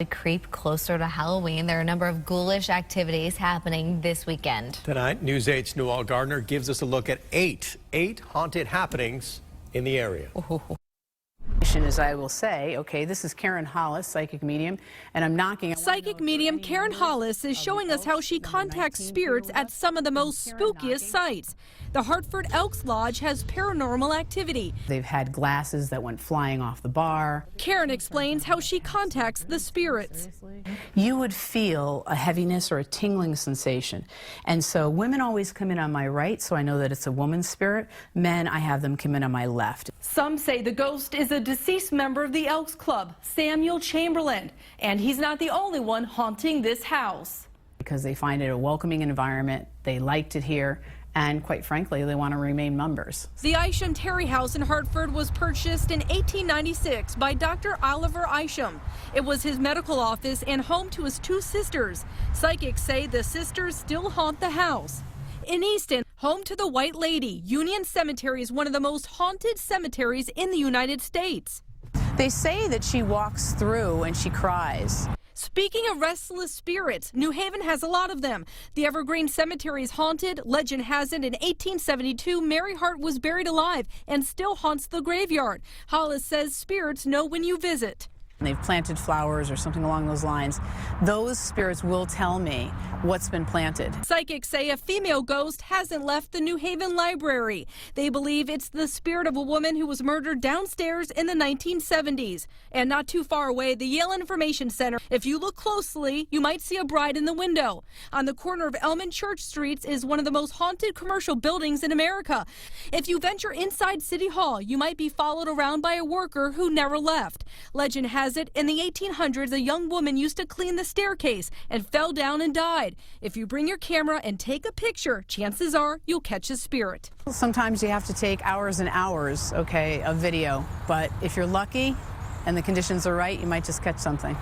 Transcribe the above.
Creep closer to Halloween. There are a number of ghoulish activities happening this weekend. Tonight, News 8's Noel Gardner gives us a look at eight haunted happenings in the area. As I will say, okay, this is Karen Hollis, psychic medium, and I'm knocking. Psychic medium Karen Hollis is showing us how she contacts spirits at some of the most spookiest sites. The Hartford Elks Lodge has paranormal activity. They've had glasses that went flying off the bar. Karen explains how she contacts the spirits. You would feel a heaviness or a tingling sensation. And so women always come in on my right, so I know that it's a woman's spirit. Men, I have them come in on my left. Some say the ghost is a deceased member of the Elks Club, Samuel Chamberlain, and he's not the only one haunting this house. Because they find it a welcoming environment, they liked it here, and quite frankly, they want to remain members. The Isham Terry House in Hartford was purchased in 1896 by Dr. Oliver Isham. It was his medical office and home to his two sisters. Psychics say the sisters still haunt the house. In Easton, home to the White Lady, Union Cemetery is one of the most haunted cemeteries in the United States. They say that she walks through and she cries. Speaking of restless spirits, New Haven has a lot of them. The Evergreen Cemetery is haunted. Legend has it in 1872, Mary Hart was buried alive and still haunts the graveyard. Hollis says spirits know when you visit. They've planted flowers or something along those lines. Those spirits will tell me what's been planted. Psychics say a female ghost hasn't left the New Haven Library. They believe it's the spirit of a woman who was murdered downstairs in the 1970s. And not too far away, the Yale Information Center. If you look closely, you might see a bride in the window. On the corner of Elm and Church Streets is one of the most haunted commercial buildings in America. If you venture inside City Hall, you might be followed around by a worker who never left. Legend has it in the 1800s, a young woman used to clean the staircase and fell down and died. If you bring your camera and take a picture, chances are you'll catch a spirit. Sometimes you have to take hours and hours, okay, of video. But if you're lucky and the conditions are right, you might just catch something.